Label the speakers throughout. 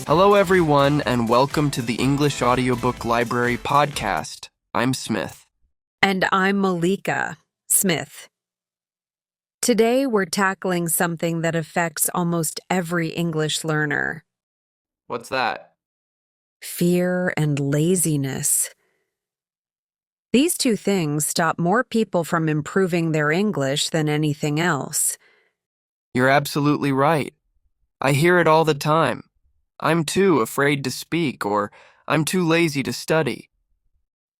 Speaker 1: Hello, everyone, and welcome to the English Audiobook Library podcast. I'm Smith.
Speaker 2: And I'm Molika, Smith. Today, we're tackling something that affects almost every English learner:
Speaker 1: What's that?
Speaker 2: fear and laziness. These two things stop more people from improving their English than anything else.
Speaker 1: You're absolutely right. I hear it all the time. I'm too afraid to speak, or I'm too lazy to study.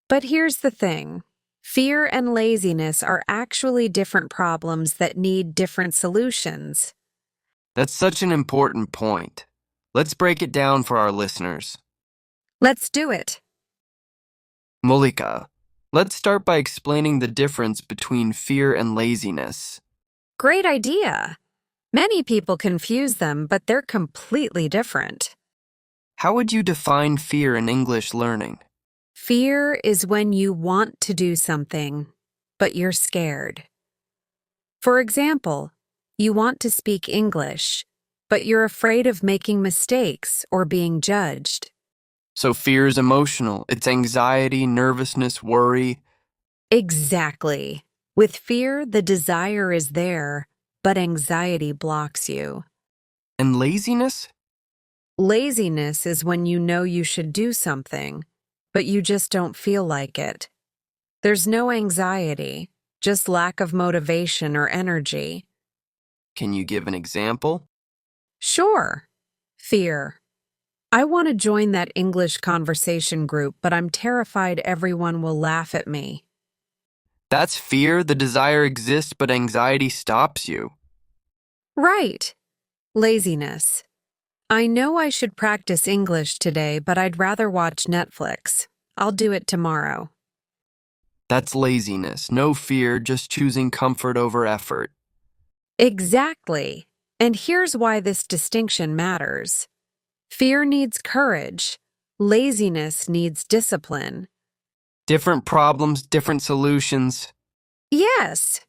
Speaker 2: But here's the thing. Fear and laziness are actually different problems that need different solutions.
Speaker 1: That's such an important point. Let's break it down for our listeners.
Speaker 2: Let's do it.
Speaker 1: Molika, let's start by explaining the difference between fear and laziness.
Speaker 2: Great idea. Many people confuse them, but they're completely different.
Speaker 1: How would you define fear in English learning?
Speaker 2: Fear is when you want to do something, but you're scared. For example, you want to speak English, but you're afraid of making mistakes or being judged.
Speaker 1: So fear is emotional. It's anxiety, nervousness, worry.
Speaker 2: Exactly. With fear, the desire is there, but anxiety blocks you.
Speaker 1: And laziness?
Speaker 2: Laziness is when you know you should do something, but you just don't feel like it. There's no anxiety, just lack of motivation or energy.
Speaker 1: Can you give an example?
Speaker 2: Sure. Fear. I want to join that English conversation group, but I'm terrified everyone will laugh at me.
Speaker 1: That's fear. The desire exists, but anxiety stops you.
Speaker 2: Right. Laziness. I know I should practice English today, but I'd rather watch Netflix. I'll do it tomorrow.
Speaker 1: That's laziness. No fear, just choosing comfort over effort.
Speaker 2: Exactly. And here's why this distinction matters. Fear needs courage. Laziness needs discipline.
Speaker 1: Different problems, different solutions.
Speaker 2: Yes.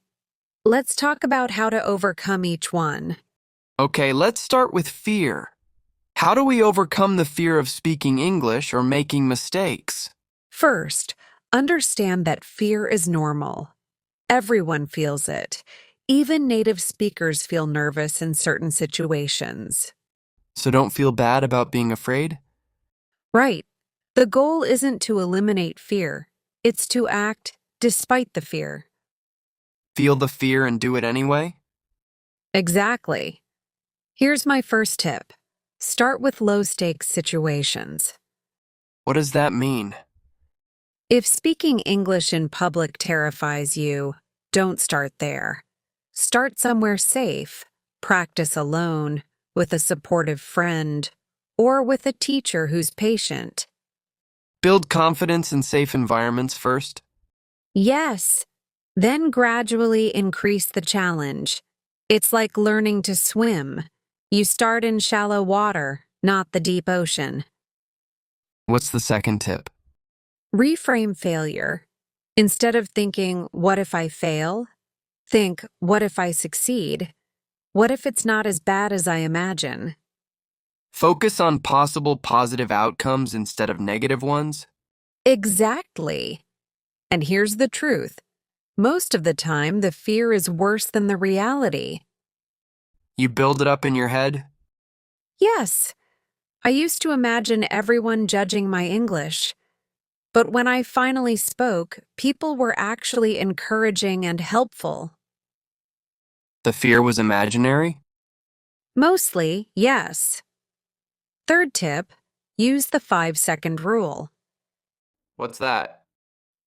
Speaker 2: Let's talk about how to overcome each one.
Speaker 1: Okay, let's start with fear. How do we overcome the fear of speaking English or making mistakes?
Speaker 2: First, understand that fear is normal. Everyone feels it. Even native speakers feel nervous in certain situations.
Speaker 1: So don't feel bad about being afraid?
Speaker 2: Right. The goal isn't to eliminate fear. It's to act despite the fear.
Speaker 1: Feel the fear and do it anyway?
Speaker 2: Exactly. Here's my first tip. Start with low-stakes situations.
Speaker 1: What does that mean?
Speaker 2: If speaking English in public terrifies you, don't start there. Start somewhere safe. Practice alone, with a supportive friend, or with a teacher who's patient.
Speaker 1: Build confidence in safe environments first.
Speaker 2: Yes. Then gradually increase the challenge. It's like learning to swim. You start in shallow water, not the deep ocean.
Speaker 1: What's the second tip?
Speaker 2: Reframe failure. Instead of thinking, what if I fail? Think, what if I succeed? What if it's not as bad as I imagine?
Speaker 1: Focus on possible positive outcomes instead of negative ones.
Speaker 2: Exactly. And here's the truth. Most of the time, the fear is worse than the reality.
Speaker 1: You build it up in your head.
Speaker 2: Yes, I used to imagine everyone judging my English. But when I finally spoke, people were actually encouraging and helpful.
Speaker 1: The fear was imaginary.
Speaker 2: Mostly, yes. Third tip, use the 5-second rule.
Speaker 1: What's that?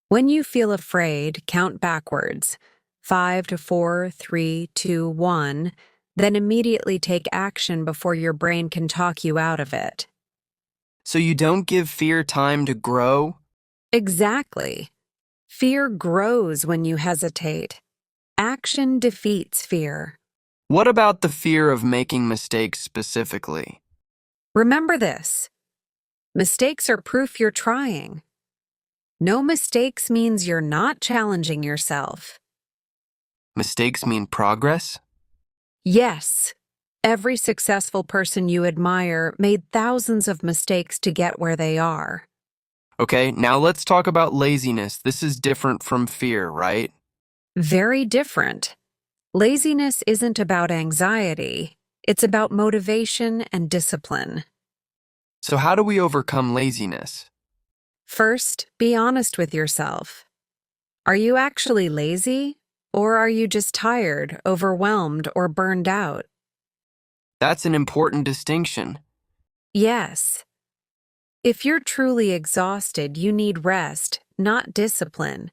Speaker 2: When you feel afraid, count backwards. 5 to 4, 3, 2, 1, then immediately take action before your brain can talk you out of it.
Speaker 1: So you don't give fear time to grow?
Speaker 2: Exactly. Fear grows when you hesitate. Action defeats fear.
Speaker 1: What about the fear of making mistakes specifically?
Speaker 2: Remember this. Mistakes are proof you're trying. No mistakes means you're not challenging yourself.
Speaker 1: Mistakes mean progress?
Speaker 2: Yes. Every successful person you admire made thousands of mistakes to get where they are.
Speaker 1: Okay, now let's talk about laziness. This is different from fear, right?
Speaker 2: Very different. Laziness isn't about anxiety, it's about motivation and discipline.
Speaker 1: So, how do we overcome laziness?
Speaker 2: First, be honest with yourself. Are you actually lazy? Or are you just tired, overwhelmed, or burned out?
Speaker 1: That's an important distinction.
Speaker 2: Yes. If you're truly exhausted, you need rest, not discipline.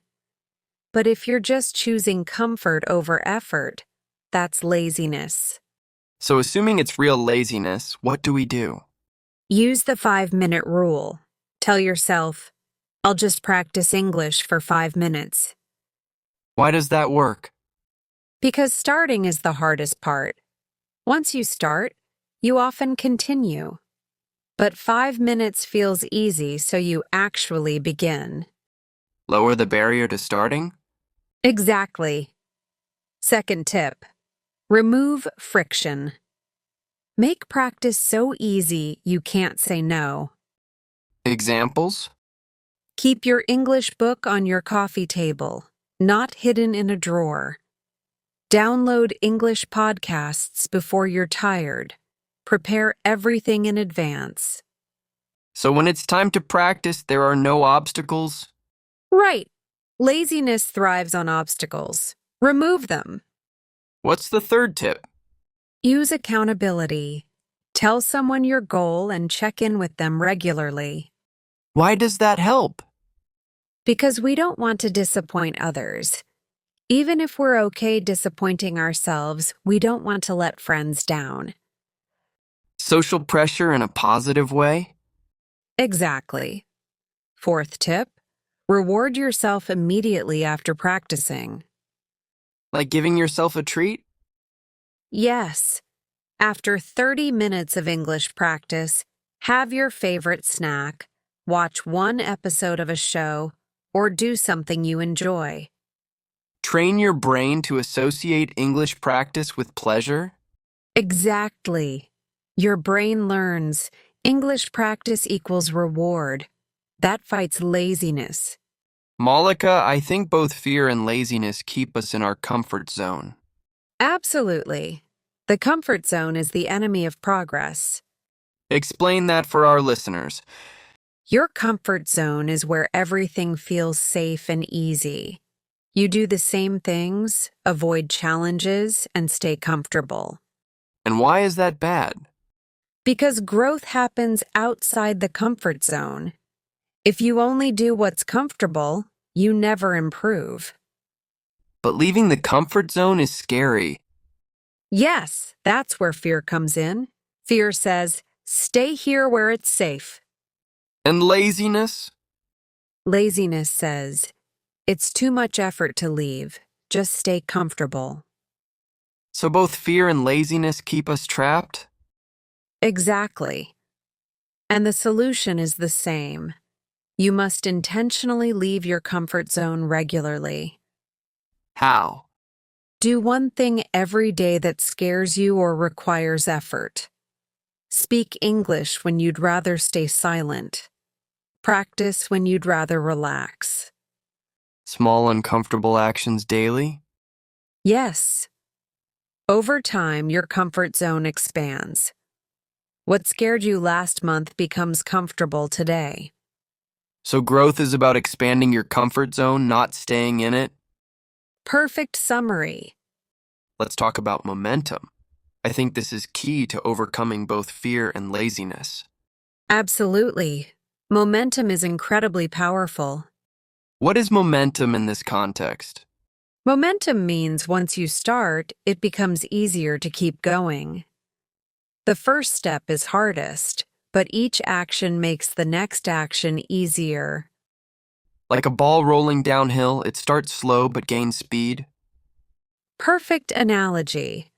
Speaker 2: But if you're just choosing comfort over effort, that's laziness.
Speaker 1: So, assuming it's real laziness, what do we do?
Speaker 2: Use the 5-minute rule. Tell yourself, I'll just practice English for 5 minutes.
Speaker 1: Why does that work?
Speaker 2: Because starting is the hardest part. Once you start, you often continue. But 5 minutes feels easy, so you actually begin.
Speaker 1: Lower the barrier to starting?
Speaker 2: Exactly. Second tip, remove friction. Make practice so easy you can't say no.
Speaker 1: Examples?
Speaker 2: Keep your English book on your coffee table, not hidden in a drawer. Download English podcasts before you're tired. Prepare everything in advance.
Speaker 1: So, when it's time to practice, there are no obstacles?
Speaker 2: Right. Laziness thrives on obstacles. Remove them.
Speaker 1: What's the third tip?
Speaker 2: Use accountability. Tell someone your goal and check in with them regularly.
Speaker 1: Why does that help?
Speaker 2: Because we don't want to disappoint others. Even if we're okay disappointing ourselves, we don't want to let friends down.
Speaker 1: Social pressure in a positive way?
Speaker 2: Exactly. Fourth tip, reward yourself immediately after practicing.
Speaker 1: Like giving yourself a treat?
Speaker 2: Yes. After 30 minutes of English practice, have your favorite snack, watch one episode of a show, or do something you enjoy.
Speaker 1: Train your brain to associate English practice with pleasure?
Speaker 2: Exactly. Your brain learns English practice equals reward. That fights laziness.
Speaker 1: Molika, I think both fear and laziness keep us in our comfort zone.
Speaker 2: Absolutely. The comfort zone is the enemy of progress.
Speaker 1: Explain that for our listeners.
Speaker 2: Your comfort zone is where everything feels safe and easy. You do the same things, avoid challenges, and stay comfortable.
Speaker 1: And why is that bad?
Speaker 2: Because growth happens outside the comfort zone. If you only do what's comfortable, you never improve.
Speaker 1: But leaving the comfort zone is scary.
Speaker 2: Yes, that's where fear comes in. Fear says, stay here where it's safe.
Speaker 1: And laziness?
Speaker 2: Laziness says, it's too much effort to leave. Just stay comfortable.
Speaker 1: So both fear and laziness keep us trapped?
Speaker 2: Exactly. And the solution is the same. You must intentionally leave your comfort zone regularly.
Speaker 1: How?
Speaker 2: Do one thing every day that scares you or requires effort. Speak English when you'd rather stay silent. Practice when you'd rather relax.
Speaker 1: Small uncomfortable actions daily?
Speaker 2: Yes. Over time, your comfort zone expands. What scared you last month becomes comfortable today.
Speaker 1: So growth is about expanding your comfort zone, not staying in it?
Speaker 2: Perfect summary.
Speaker 1: Let's talk about momentum. I think this is key to overcoming both fear and laziness.
Speaker 2: Absolutely. Momentum is incredibly powerful.
Speaker 1: What is momentum in this context?
Speaker 2: Momentum means once you start, it becomes easier to keep going. The first step is hardest, but each action makes the next action easier.
Speaker 1: Like a ball rolling downhill, it starts slow but gains speed.
Speaker 2: Perfect analogy.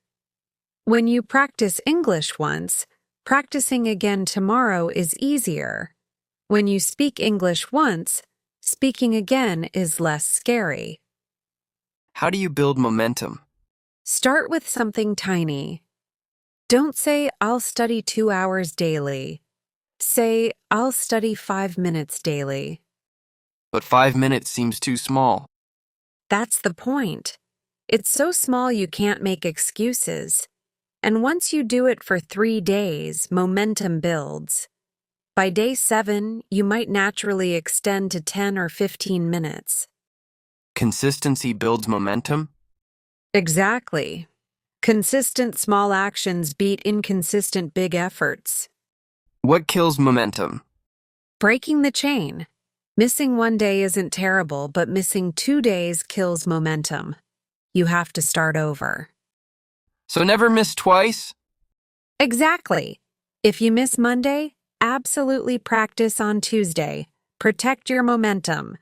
Speaker 2: When you practice English once, practicing again tomorrow is easier. When you speak English once, speaking again is less scary.
Speaker 1: How do you build momentum?
Speaker 2: Start with something tiny. Don't say, I'll study 2 hours daily. Say, I'll study 5 minutes daily.
Speaker 1: But 5 minutes seems too small.
Speaker 2: That's the point. It's so small you can't make excuses. And once you do it for 3 days, momentum builds. By day 7, you might naturally extend to 10 or 15 minutes.
Speaker 1: Consistency builds momentum?
Speaker 2: Exactly. Consistent small actions beat inconsistent big efforts.
Speaker 1: What kills momentum?
Speaker 2: Breaking the chain. Missing 1 day isn't terrible, but missing 2 days kills momentum. You have to start over.
Speaker 1: So never miss twice?
Speaker 2: Exactly. If you miss Monday, absolutely practice on Tuesday. Protect your momentum.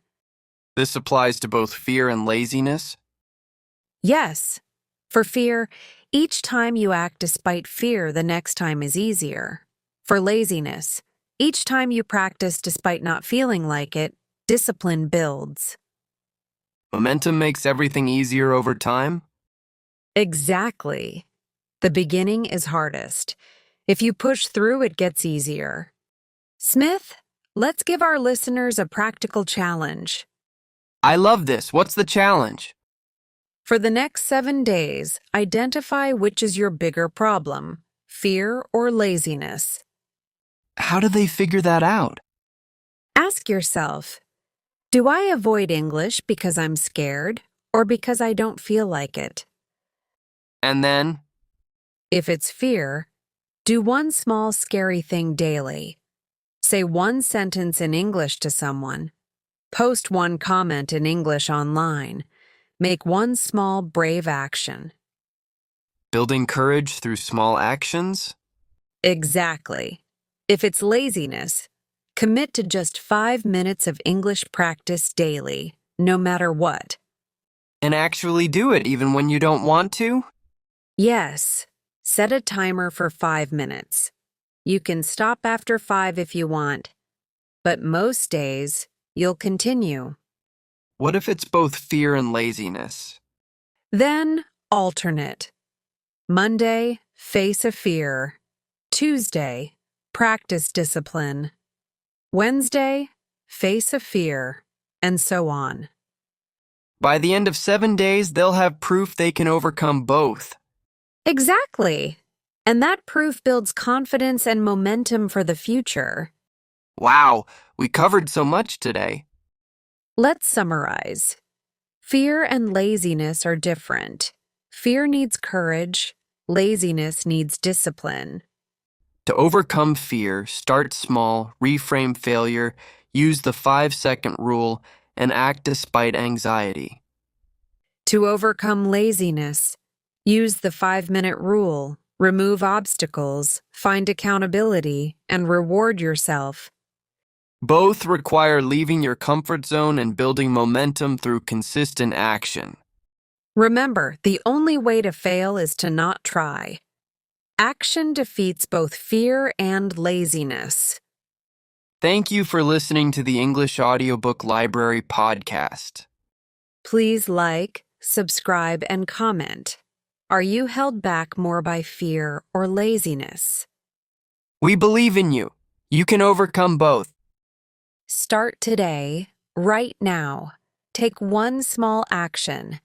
Speaker 1: This applies to both fear and laziness?
Speaker 2: Yes. For fear, each time you act despite fear, the next time is easier. For laziness, each time you practice despite not feeling like it, discipline builds.
Speaker 1: Momentum makes everything easier over time?
Speaker 2: Exactly. The beginning is hardest. If you push through, it gets easier. Smith, let's give our listeners a practical challenge.
Speaker 1: I love this. What's the challenge?
Speaker 2: For the next 7 days, identify which is your bigger problem, fear or laziness.
Speaker 1: How do they figure that out?
Speaker 2: Ask yourself, do I avoid English because I'm scared or because I don't feel like it?
Speaker 1: And then,
Speaker 2: If it's fear, do one small scary thing daily. Say one sentence in English to someone. Post one comment in English online. Make one small brave action.
Speaker 1: building courage through small actions?
Speaker 2: Exactly. If it's laziness, commit to just 5 minutes of English practice daily, no matter what.
Speaker 1: And actually do it even when you don't want to?
Speaker 2: Yes, set a timer for 5 minutes. You can stop after 5 if you want, but most days, you'll continue.
Speaker 1: What if it's both fear and laziness?
Speaker 2: Then, alternate. Monday, face a fear. Tuesday, practice discipline. Wednesday, face a fear, and so on.
Speaker 1: By the end of 7 days, they'll have proof they can overcome both.
Speaker 2: Exactly. And that proof builds confidence and momentum for the future.
Speaker 1: Wow, we covered so much today.
Speaker 2: Let's summarize. Fear and laziness are different. Fear needs courage. Laziness needs discipline.
Speaker 1: To overcome fear, start small, reframe failure, use the 5-second rule, and act despite anxiety.
Speaker 2: To overcome laziness, use the 5-minute rule, remove obstacles, find accountability, and reward yourself.
Speaker 1: Both require leaving your comfort zone and building momentum through consistent action.
Speaker 2: Remember, the only way to fail is to not try. Action defeats both fear and laziness.
Speaker 1: Thank you for listening to the English Audiobook Library podcast.
Speaker 2: Please like, subscribe, and comment. Are you held back more by fear or laziness?
Speaker 1: We believe in you. You can overcome both.
Speaker 2: Start today, right now. Take one small action.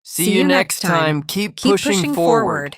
Speaker 1: See you next time. Keep pushing forward.